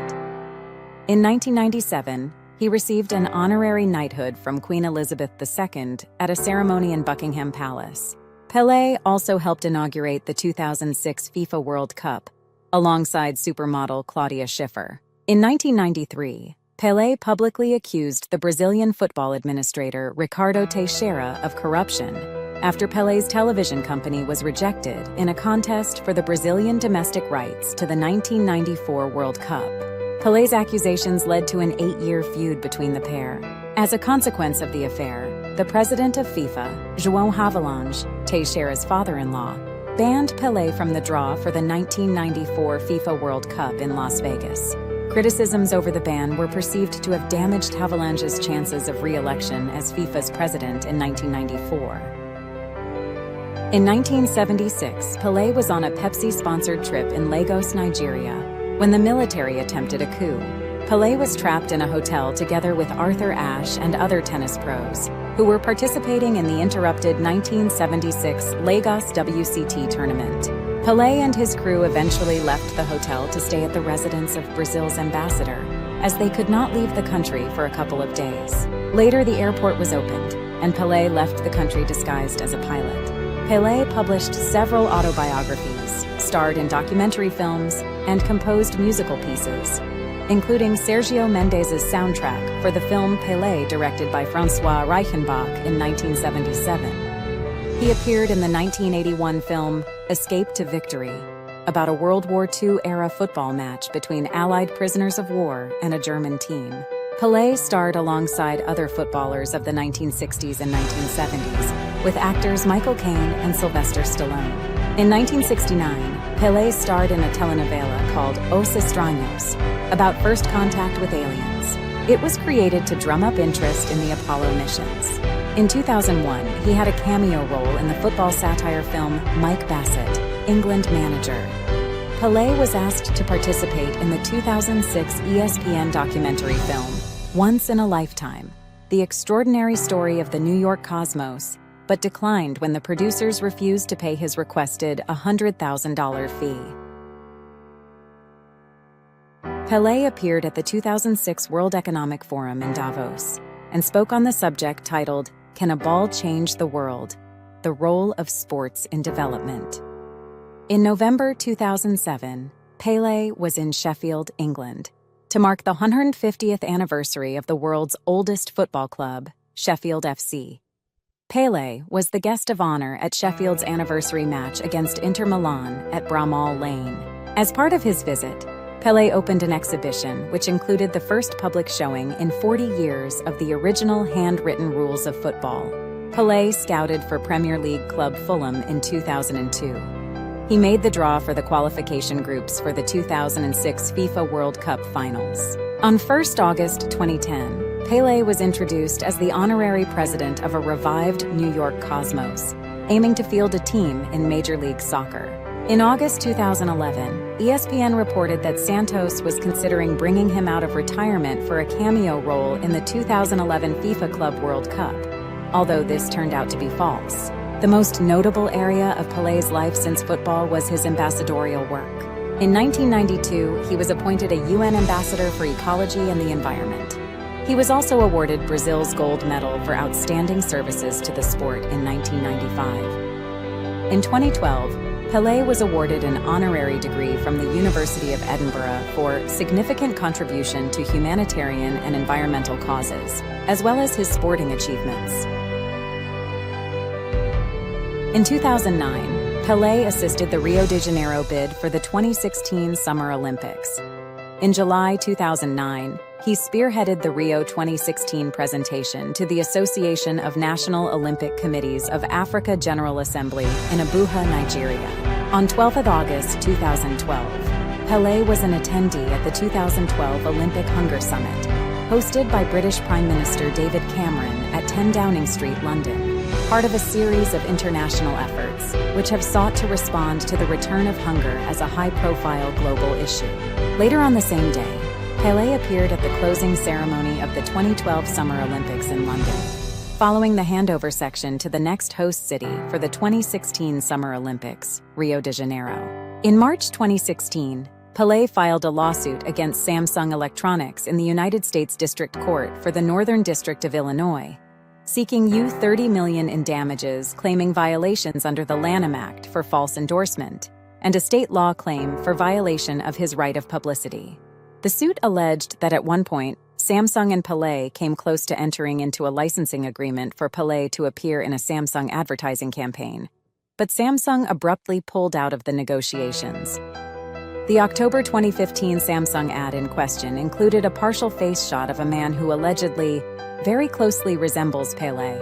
In 1997, he received an honorary knighthood from Queen Elizabeth II at a ceremony in Buckingham Palace. Pelé also helped inaugurate the 2006 FIFA World Cup, alongside supermodel Claudia Schiffer. In 1993, Pelé publicly accused the Brazilian football administrator Ricardo Teixeira of corruption after Pelé's television company was rejected in a contest for the Brazilian domestic rights to the 1994 World Cup. Pelé's accusations led to an 8-year feud between the pair. As a consequence of the affair, the president of FIFA, João Havelange, Teixeira's father-in-law, banned Pelé from the draw for the 1994 FIFA World Cup in Las Vegas. Criticisms over the ban were perceived to have damaged Havelange's chances of re-election as FIFA's president in 1994. In 1976, Pelé was on a Pepsi-sponsored trip in Lagos, Nigeria, when the military attempted a coup. Pelé was trapped in a hotel together with Arthur Ashe and other tennis pros, who were participating in the interrupted 1976 Lagos WCT tournament. Pelé and his crew eventually left the hotel to stay at the residence of Brazil's ambassador, as they could not leave the country for a couple of days. Later, the airport was opened, and Pelé left the country disguised as a pilot. Pelé published several autobiographies, starred in documentary films and composed musical pieces, including Sergio Mendes's soundtrack for the film Pelé, directed by Francois Reichenbach in 1977. He appeared in the 1981 film Escape to Victory, about a World War II-era football match between Allied prisoners of war and a German team. Pelé starred alongside other footballers of the 1960s and 1970s, with actors Michael Caine and Sylvester Stallone. In 1969, Pelé starred in a telenovela called Os Extraños, about first contact with aliens. It was created to drum up interest in the Apollo missions. In 2001, he had a cameo role in the football satire film Mike Bassett, England Manager. Pelé was asked to participate in the 2006 ESPN documentary film Once in a Lifetime, the extraordinary story of the New York Cosmos, but declined when the producers refused to pay his requested $100,000 fee. Pelé appeared at the 2006 World Economic Forum in Davos and spoke on the subject titled, "Can a Ball Change the World? The Role of Sports in Development." In November 2007, Pelé was in Sheffield, England, to mark the 150th anniversary of the world's oldest football club, Sheffield FC. Pelé was the guest of honor at Sheffield's anniversary match against Inter Milan at Bramall Lane. As part of his visit, Pelé opened an exhibition which included the first public showing in 40 years of the original handwritten rules of football. Pelé scouted for Premier League club Fulham in 2002. He made the draw for the qualification groups for the 2006 FIFA World Cup finals. On 1 August 2010, Pelé was introduced as the honorary president of a revived New York Cosmos, aiming to field a team in Major League Soccer. In August 2011, ESPN reported that Santos was considering bringing him out of retirement for a cameo role in the 2011 FIFA Club World Cup, although this turned out to be false. The most notable area of Pelé's life since football was his ambassadorial work. In 1992, he was appointed a UN ambassador for ecology and the environment. He was also awarded Brazil's gold medal for outstanding services to the sport in 1995. In 2012, Pelé was awarded an honorary degree from the University of Edinburgh for significant contribution to humanitarian and environmental causes, as well as his sporting achievements. In 2009, Pelé assisted the Rio de Janeiro bid for the 2016 Summer Olympics. In July 2009, he spearheaded the Rio 2016 presentation to the Association of National Olympic Committees of Africa General Assembly in Abuja, Nigeria. On 12 August 2012, Pelé was an attendee at the 2012 Olympic Hunger Summit, hosted by British Prime Minister David Cameron at 10 Downing Street, London, part of a series of international efforts which have sought to respond to the return of hunger as a high-profile global issue. Later on the same day, Pelé appeared at the closing ceremony of the 2012 Summer Olympics in London, following the handover section to the next host city for the 2016 Summer Olympics, Rio de Janeiro. In March 2016, Pelé filed a lawsuit against Samsung Electronics in the United States District Court for the Northern District of Illinois, seeking $30 million in damages, claiming violations under the Lanham Act for false endorsement, and a state law claim for violation of his right of publicity. The suit alleged that at one point, Samsung and Pelé came close to entering into a licensing agreement for Pelé to appear in a Samsung advertising campaign, but Samsung abruptly pulled out of the negotiations. The October 2015 Samsung ad in question included a partial face shot of a man who allegedly very closely resembles Pelé,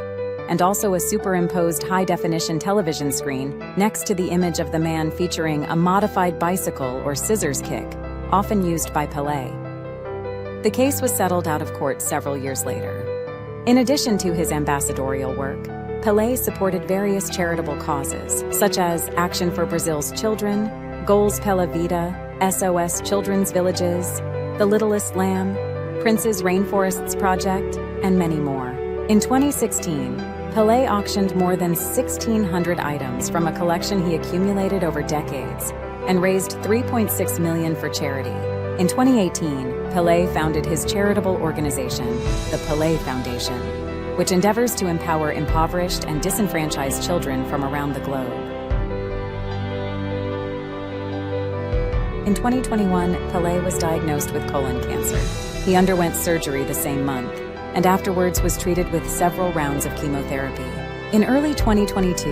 and also a superimposed high-definition television screen next to the image of the man, featuring a modified bicycle or scissors kick, often used by Pelé. The case was settled out of court several years later. In addition to his ambassadorial work, Pelé supported various charitable causes, such as Action for Brazil's Children, Goals Pela Vida, SOS Children's Villages, The Littlest Lamb, Prince's Rainforests Project, and many more. In 2016, Pelé auctioned more than 1,600 items from a collection he accumulated over decades and raised $3.6 million for charity. In 2018, Pelé founded his charitable organization, the Pelé Foundation, which endeavors to empower impoverished and disenfranchised children from around the globe. In 2021, Pelé was diagnosed with colon cancer. He underwent surgery the same month, and afterwards was treated with several rounds of chemotherapy. In early 2022,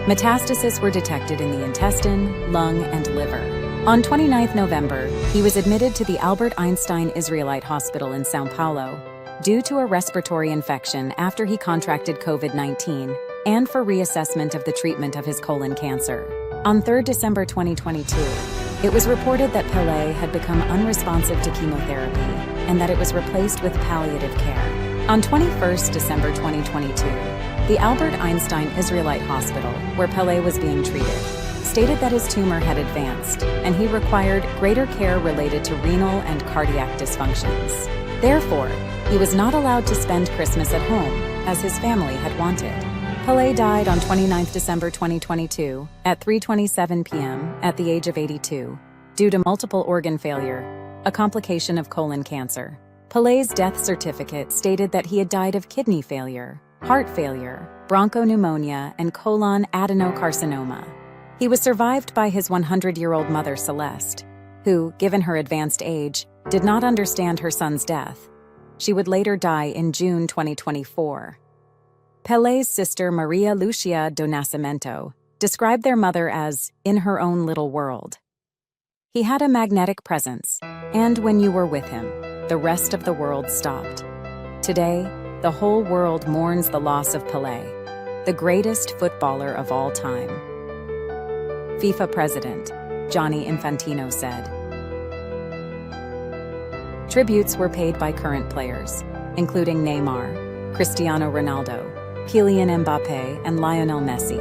metastases were detected in the intestine, lung, and liver. On 29 November, he was admitted to the Albert Einstein Israelite Hospital in São Paulo due to a respiratory infection after he contracted COVID-19 and for reassessment of the treatment of his colon cancer. On 3 December 2022, it was reported that Pelé had become unresponsive to chemotherapy and that it was replaced with palliative care. On 21 December 2022, the Albert Einstein Israelite Hospital, where Pelé was being treated, stated that his tumor had advanced and he required greater care related to renal and cardiac dysfunctions. Therefore, he was not allowed to spend Christmas at home, as his family had wanted. Pelé died on 29 December 2022 at 3:27 p.m. at the age of 82 due to multiple organ failure, a complication of colon cancer. Pelé's death certificate stated that he had died of kidney failure, heart failure, bronchopneumonia, and colon adenocarcinoma. He was survived by his 100-year-old mother Celeste, who, given her advanced age, did not understand her son's death. She would later die in June 2024. Pelé's sister Maria Lucia do Nascimento described their mother as in her own little world. He had a magnetic presence, and when you were with him, the rest of the world stopped. Today, the whole world mourns the loss of Pelé, the greatest footballer of all time. FIFA President Gianni Infantino said. Tributes were paid by current players, including Neymar, Cristiano Ronaldo, Kylian Mbappé, and Lionel Messi,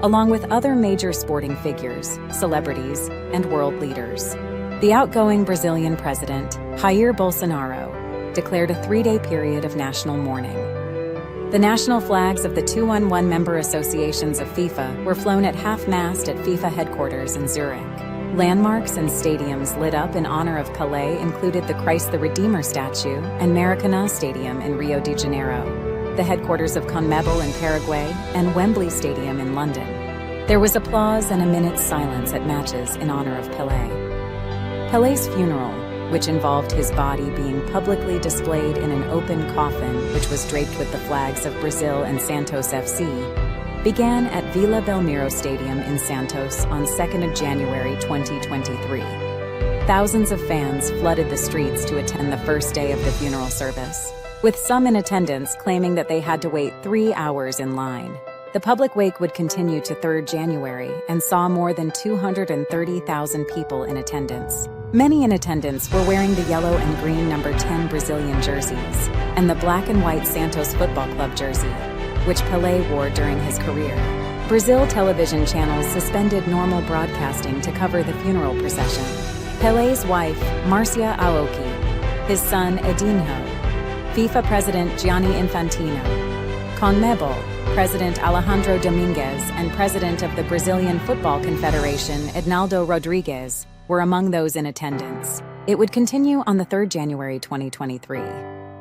along with other major sporting figures, celebrities, and world leaders. The outgoing Brazilian president, Jair Bolsonaro, declared a 3-day period of national mourning. The national flags of the 211 member associations of FIFA were flown at half-mast at FIFA headquarters in Zurich. Landmarks and stadiums lit up in honor of Pelé included the Christ the Redeemer statue and Maracanã Stadium in Rio de Janeiro, the headquarters of CONMEBOL in Paraguay, and Wembley Stadium in London. There was applause and a minute's silence at matches in honor of Pelé. Pelé's funeral, which involved his body being publicly displayed in an open coffin which was draped with the flags of Brazil and Santos FC, began at Vila Belmiro Stadium in Santos on 2 January 2023. Thousands of fans flooded the streets to attend the first day of the funeral service, with some in attendance claiming that they had to wait 3 hours in line. The public wake would continue to 3 January and saw more than 230,000 people in attendance. Many in attendance were wearing the yellow and green number 10 Brazilian jerseys and the black and white Santos Football Club jersey, which Pelé wore during his career. Brazil television channels suspended normal broadcasting to cover the funeral procession. Pelé's wife, Marcia Aoki, his son, Edinho, FIFA President Gianni Infantino, CONMEBOL President Alejandro Domingues, and President of the Brazilian Football Confederation, Ednaldo Rodrigues, were among those in attendance. It would continue on the 3rd January 2023.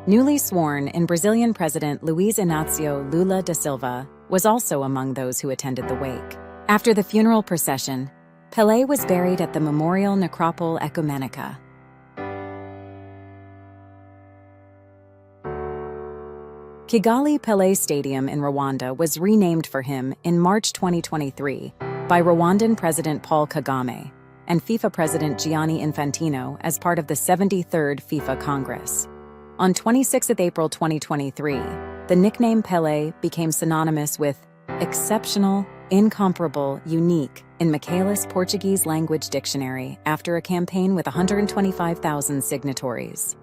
Newly sworn in Brazilian President Luiz Inácio Lula da Silva was also among those who attended the wake. After the funeral procession, Pelé was buried at the Memorial Necropole Ecumenica. Kigali Pelé Stadium in Rwanda was renamed for him in March 2023 by Rwandan President Paul Kagame and FIFA President Gianni Infantino as part of the 73rd FIFA Congress. On 26 April 2023, the nickname Pelé became synonymous with exceptional, incomparable, unique in Michaelis Portuguese language dictionary after a campaign with 125,000 signatories.